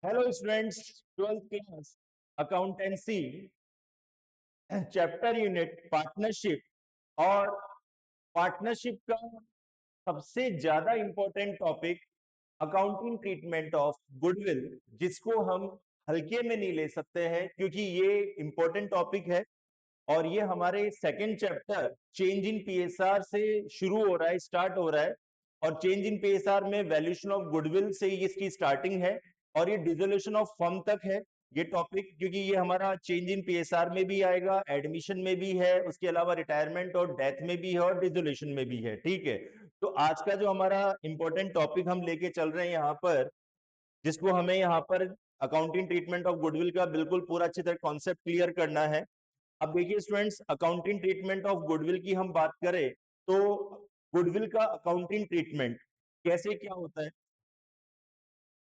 Hello students, 12th class accountancy chapter unit partnership. और partnership का सबसे ज्यादा important topic accounting treatment of goodwill, जिसको हम हल्के में नहीं ले सकते हैं क्योंकि ये इंपॉर्टेंट टॉपिक है। और ये हमारे second chapter change in PSR से शुरू हो रहा है, स्टार्ट हो रहा है। और चेंज इन पीएसआर में वैल्यूएशन ऑफ गुडविल से इसकी स्टार्टिंग है और ये डिसोल्यूशन ऑफ फर्म तक है ये टॉपिक, क्योंकि ये हमारा चेंज इन पीएसआर में भी आएगा, एडमिशन में भी है, उसके अलावा रिटायरमेंट और डेथ में भी है और डिसोल्यूशन में भी है। ठीक है, तो आज का जो हमारा इंपॉर्टेंट टॉपिक हम लेके चल रहे हैं यहाँ पर, जिसको हमें यहाँ पर अकाउंटिंग ट्रीटमेंट ऑफ गुडविल का बिल्कुल पूरा अच्छी तरह कॉन्सेप्ट क्लियर करना है। अब देखिए students, accounting treatment of goodwill की हम बात करें तो गुडविल का अकाउंटिंग ट्रीटमेंट कैसे क्या होता है।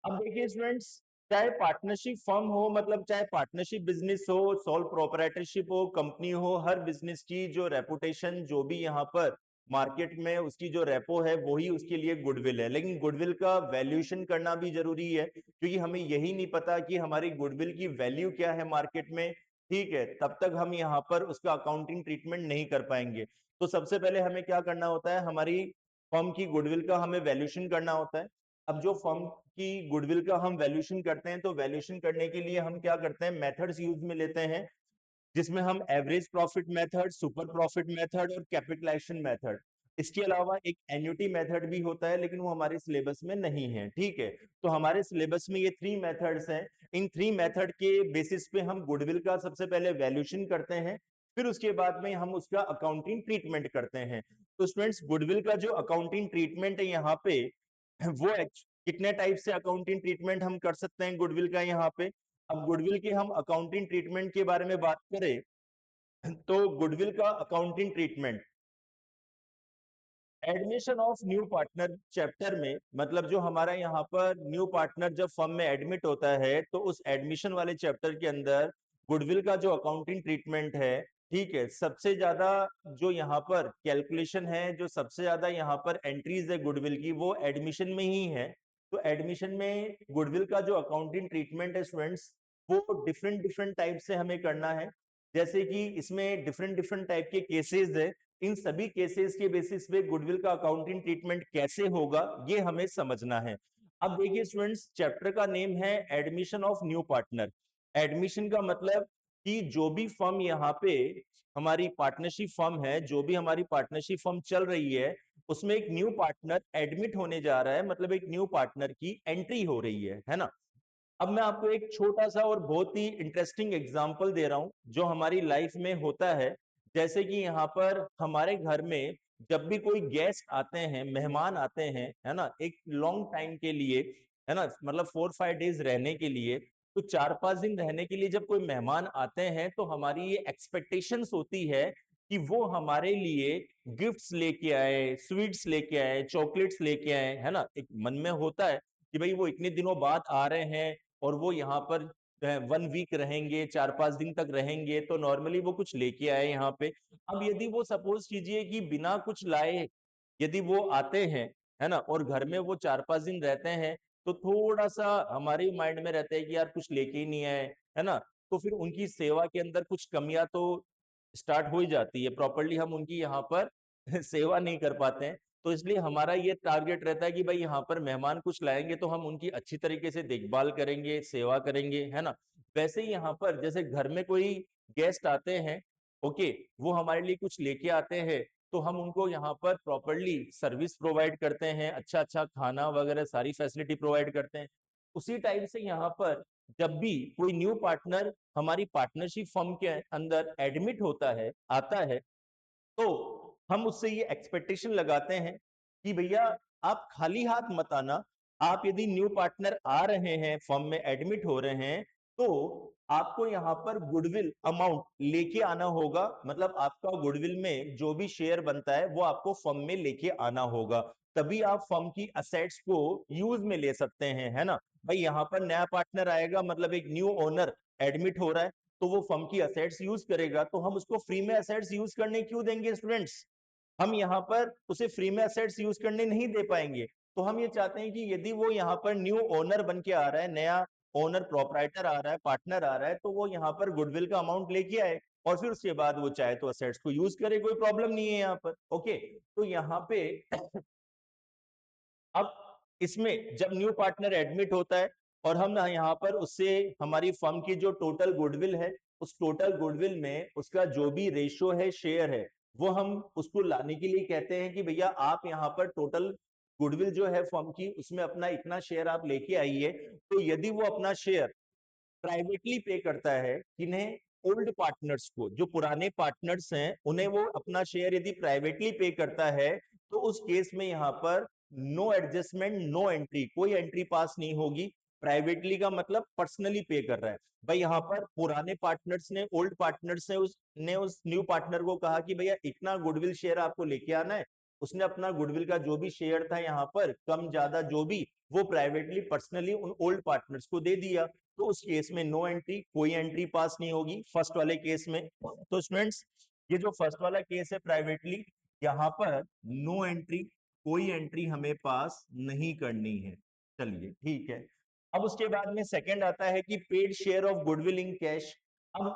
अब देखिए स्टूडेंट्स, चाहे पार्टनरशिप फर्म हो, मतलब चाहे पार्टनरशिप बिजनेस हो, सोल प्रोप्राइटरशिप हो, कंपनी हो, हर बिजनेस की जो रेपुटेशन, जो भी यहाँ पर मार्केट में उसकी जो रेपो है, वही उसके लिए गुडविल है। लेकिन गुडविल का वैल्यूएशन करना भी जरूरी है, क्योंकि हमें यही नहीं पता कि हमारी गुडविल की वैल्यू क्या है मार्केट में। ठीक है, तब तक हम यहाँ पर उसका अकाउंटिंग ट्रीटमेंट नहीं कर पाएंगे। तो सबसे पहले हमें क्या करना होता है, हमारी फर्म की गुडविल का हमें वैल्यूएशन करना होता है। अब जो फर्म की गुडविल का हम वैल्यूएशन करते हैं, तो वैल्यूएशन करने के लिए हम क्या करते हैं, मेथड्स यूज में लेते हैं, जिसमें हम average profit method, super profit method और कैपिटलाइजेशन मेथड, इसके अलावा एक एन्युटी मेथड भी होता है, लेकिन वो हमारे सिलेबस में नहीं है। ठीक है, तो हमारे सिलेबस में ये 3 मेथड्स हैं। इन 3 मेथड के बेसिस पे हम गुडविल का सबसे पहले वैल्यूएशन करते हैं, फिर उसके बाद में हम उसका अकाउंटिंग ट्रीटमेंट करते हैं। तो स्टूडेंट्स, गुडविल का जो अकाउंटिंग ट्रीटमेंट है यहाँ पे, वो कितने टाइप से अकाउंटिंग ट्रीटमेंट हम कर सकते हैं गुडविल का यहाँ पे। अब गुडविल के हम अकाउंटिंग ट्रीटमेंट के बारे में बात करें तो गुडविल का accounting treatment admission of new partner chapter में, मतलब जो हमारा यहाँ पर न्यू पार्टनर जब फर्म में एडमिट होता है, तो उस एडमिशन वाले चैप्टर के अंदर गुडविल का जो अकाउंटिंग ट्रीटमेंट है, ठीक है, सबसे ज्यादा जो यहाँ पर कैलकुलेशन है, जो सबसे ज्यादा यहाँ पर एंट्रीज है गुडविल की, वो एडमिशन में ही है। तो एडमिशन में गुडविल का जो अकाउंटिंग ट्रीटमेंट है स्टूडेंट्स, वो डिफरेंट डिफरेंट टाइप से हमें करना है। जैसे कि इसमें डिफरेंट डिफरेंट टाइप के केसेस है, इन सभी केसेस के बेसिस पे गुडविल का अकाउंटिंग ट्रीटमेंट कैसे होगा, ये हमें समझना है। अब देखिए स्टूडेंट्स, चैप्टर का नेम है admission of new partner. Admission का मतलब कि जो भी फर्म यहाँ पे हमारी पार्टनरशिप फर्म है, जो भी हमारी पार्टनरशिप फर्म चल रही है, उसमें एक न्यू पार्टनर एडमिट होने जा रहा है, मतलब एक न्यू पार्टनर की एंट्री हो रही है ना। अब मैं आपको एक छोटा सा और बहुत ही इंटरेस्टिंग एग्जांपल दे रहा हूं, जो हमारी लाइफ में होता है। जैसे कि यहाँ पर हमारे घर में जब भी कोई गेस्ट आते हैं, मेहमान आते हैं, है ना, एक लॉन्ग टाइम के लिए, है ना, मतलब 4-5 डेज रहने के लिए, तो 4-5 दिन रहने के लिए जब कोई मेहमान आते हैं, तो हमारी ये एक्सपेक्टेशंस होती है कि वो हमारे लिए गिफ्ट्स लेके आए, स्वीट्स लेके आए, चॉकलेट्स लेके आए, है ना। एक मन में होता है कि भाई वो इतने दिनों बाद आ रहे हैं और वो यहाँ पर 1 वीक रहेंगे, 4-5 दिन तक रहेंगे, तो नॉर्मली वो कुछ लेके आए यहाँ पे। अब यदि वो सपोज कीजिए कि बिना कुछ लाए यदि वो आते हैं, है ना, और घर में वो 4-5 दिन रहते हैं, तो थोड़ा सा हमारे माइंड में रहता है कि यार कुछ लेके ही नहीं आए, है ना। तो फिर उनकी सेवा के अंदर कुछ कमियां तो स्टार्ट हो ही जाती है, प्रॉपरली हम उनकी यहाँ पर सेवा नहीं कर पाते हैं। तो इसलिए हमारा ये टारगेट रहता है कि भाई यहाँ पर मेहमान कुछ लाएंगे तो हम उनकी अच्छी तरीके से देखभाल करेंगे, सेवा करेंगे, है ना। वैसे ही यहाँ पर जैसे घर में कोई गेस्ट आते हैं, ओके, वो हमारे लिए कुछ लेके आते हैं, तो हम उनको यहाँ पर प्रॉपरली सर्विस प्रोवाइड करते हैं, अच्छा अच्छा खाना वगैरह सारी फैसिलिटी प्रोवाइड करते हैं। उसी टाइप से यहाँ पर जब भी कोई न्यू पार्टनर हमारी पार्टनरशिप फर्म के अंदर एडमिट होता है, आता है, तो हम उससे ये एक्सपेक्टेशन लगाते हैं कि भैया आप खाली हाथ मत आना। आप यदि न्यू पार्टनर आ रहे हैं, फर्म में एडमिट हो रहे हैं, तो आपको यहाँ पर गुडविल अमाउंट लेके आना होगा, मतलब आपका गुडविल में जो भी शेयर बनता है वो आपको फर्म में लेके आना होगा। तभी आप फर्म की असेट्स को यूज में ले सकते हैं, है ना। भाई यहाँ पर नया पार्टनर आएगा, मतलब एक न्यू ओनर एडमिट हो रहा है, तो वो फर्म की असेट्स यूज करेगा, तो हम उसको फ्री में असेट्स यूज करने क्यों देंगे स्टूडेंट्स। हम यहाँ पर उसे फ्री में असेट्स यूज करने नहीं दे पाएंगे। तो हम ये चाहते हैं कि यदि वो यहाँ पर न्यू ओनर बन के आ रहा है, नया ओनर प्रोपराइटर आ रहा है, पार्टनर आ रहा है, तो वो यहाँ पर गुडविल का अमाउंट लेके आए और फिर उसके बाद वो चाहे तो असेट्स को यूज करे, कोई प्रॉब्लम नहीं है यहाँ पर। ओके, तो यहाँ पे अब इसमें जब न्यू पार्टनर एडमिट होता है और हम यहाँ पर उससे हमारी फर्म की जो टोटल गुडविल है, उस टोटल गुडविल में उसका जो भी रेशियो है, शेयर है, वो हम उसको लाने के लिए कहते हैं कि भैया आप यहाँ पर टोटल गुडविल जो है फर्म की, उसमें अपना इतना शेयर आप लेके आइए। तो यदि वो अपना शेयर प्राइवेटली पे करता है, किन्हें, ओल्ड पार्टनर्स को, जो पुराने पार्टनर्स हैं उन्हें वो अपना शेयर यदि प्राइवेटली पे करता है, तो उस केस में यहाँ पर नो एडजस्टमेंट, नो एंट्री, कोई एंट्री पास नहीं होगी। प्राइवेटली का मतलब पर्सनली पे कर रहा है भाई। यहाँ पर पुराने पार्टनर्स ने, ओल्ड पार्टनर्स ने उस न्यू पार्टनर को कहा कि भैया इतना गुडविल शेयर आपको लेके आना है। उसने अपना गुडविल का जो भी शेयर था यहाँ पर कम ज्यादा जो भी, वो प्राइवेटली पर्सनली उन ओल्ड पार्टनर्स को दे दिया। तो उस केस में नो एंट्री, कोई एंट्री पास नहीं होगी फर्स्ट वाले केस में। तो स्टूडेंट्स, ये जो फर्स्ट वाला केस है प्राइवेटली, यहाँ पर नो एंट्री, कोई एंट्री हमें पास नहीं करनी है। चलिए ठीक है। अब उसके बाद में सेकंड आता है कि paid share of goodwill in cash. अब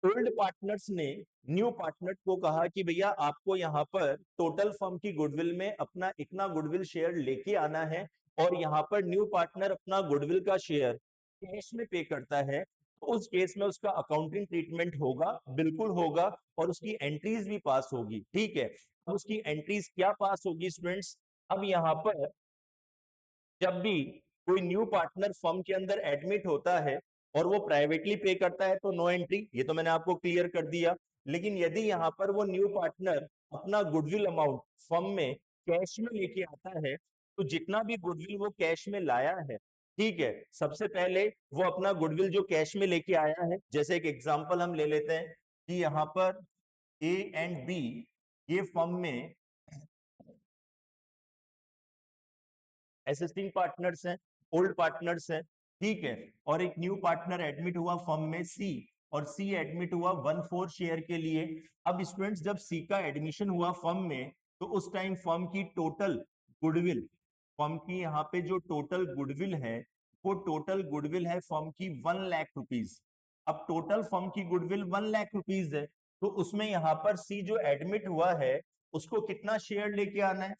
ओल्ड पार्टनर्स ने न्यू पार्टनर को कहा कि भैया आपको यहाँ पर टोटल फर्म की गुडविल में अपना इतना गुडविल शेयर लेके आना है, और यहाँ पर न्यू पार्टनर अपना गुडविल का शेयर कैश में पे करता है। तो उस केस में उसका अकाउंटिंग ट्रीटमेंट होगा, बिल्कुल होगा, और उसकी एंट्रीज भी पास होगी। ठीक है, अब उसकी एंट्रीज क्या पास होगी स्टूडेंट्स? अब यहाँ पर जब भी कोई न्यू पार्टनर फर्म के अंदर एडमिट होता है और वो प्राइवेटली पे करता है, तो नो एंट्री, ये तो मैंने आपको क्लियर कर दिया। लेकिन यदि यहाँ पर वो न्यू पार्टनर अपना गुडविल अमाउंट फर्म में कैश में लेके आता है, तो जितना भी गुडविल वो कैश में लाया है, ठीक है, सबसे पहले वो अपना गुडविल जो कैश में लेके आया है, जैसे एक एग्जांपल हम ले लेते हैं कि यहाँ पर ए एंड बी, ये फर्म में एसिस्टिंग पार्टनर्स हैं, ओल्ड पार्टनर्स हैं, ठीक है। और एक न्यू पार्टनर एडमिट हुआ फर्म में सी, और सी एडमिट हुआ 1/4 शेयर के लिए। अब स्टूडेंट्स, जब सी का एडमिशन हुआ फर्म में, तो उस टाइम फर्म की टोटल गुडविल, फर्म की यहाँ पे जो टोटल गुडविल है, वो टोटल गुडविल है फर्म की 1 लाख रुपीज। अब टोटल फर्म की गुडविल 1 लाख रुपीज है, तो उसमें यहाँ पर सी जो एडमिट हुआ है, उसको कितना शेयर लेके आना है?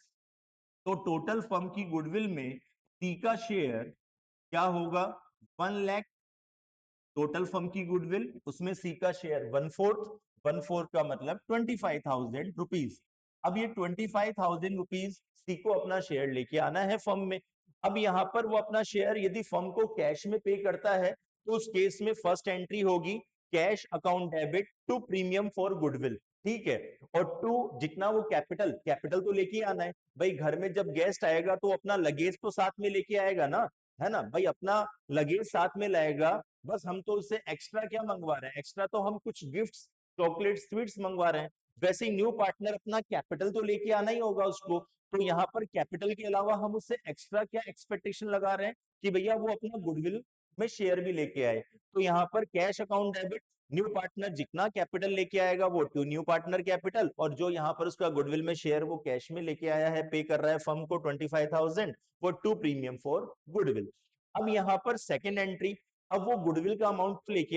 तो टोटल फर्म की गुडविल में सी का शेयर क्या होगा? 1 लाख। टोटल फर्म की गुडविल, उसमें सी का शेयर 1/4, 1/4 का मतलब 25,000 रुपीज। अब ये 25,000 रुपीज सी को अपना शेयर लेके आना है फर्म में। अब यहाँ पर वो अपना शेयर यदि फर्म को कैश में पे करता है, तो उस केस में फर्स्ट एंट्री होगी cash account debit to premium for goodwill. ठीक है, और टू, जितना वो कैपिटल, कैपिटल तो लेके आना है भाई। घर में जब गेस्ट आएगा तो अपना लगेज तो साथ में लेके आएगा ना, है ना भाई, अपना लगेज साथ में लाएगा। बस हम तो उससे एक्स्ट्रा क्या मंगवा रहे हैं? एक्स्ट्रा तो हम कुछ गिफ्ट्स, चॉकलेट, स्वीट्स मंगवा रहे हैं। वैसे ही न्यू पार्टनर अपना कैपिटल तो लेके आना ही होगा उसको। तो यहाँ पर कैपिटल के अलावा हम उससे एक्स्ट्रा क्या एक्सपेक्टेशन लगा रहे हैं कि भैया वो अपना गुडविल में शेयर भी लेके आए। तो यहाँ पर cash account debit, new partner जितना कैपिटल लेके आएगा वो टू न्यू पार्टनर कैपिटल, और जो यहाँ पर उसका गुडविल में शेयर वो कैश में लेके आया है, पे कर रहा है फर्म को 25,000, वो टू प्रीमियम फॉर गुडविल। अब यहाँ पर सेकेंड एंट्री, अब वो गुडविल का अमाउंट लेके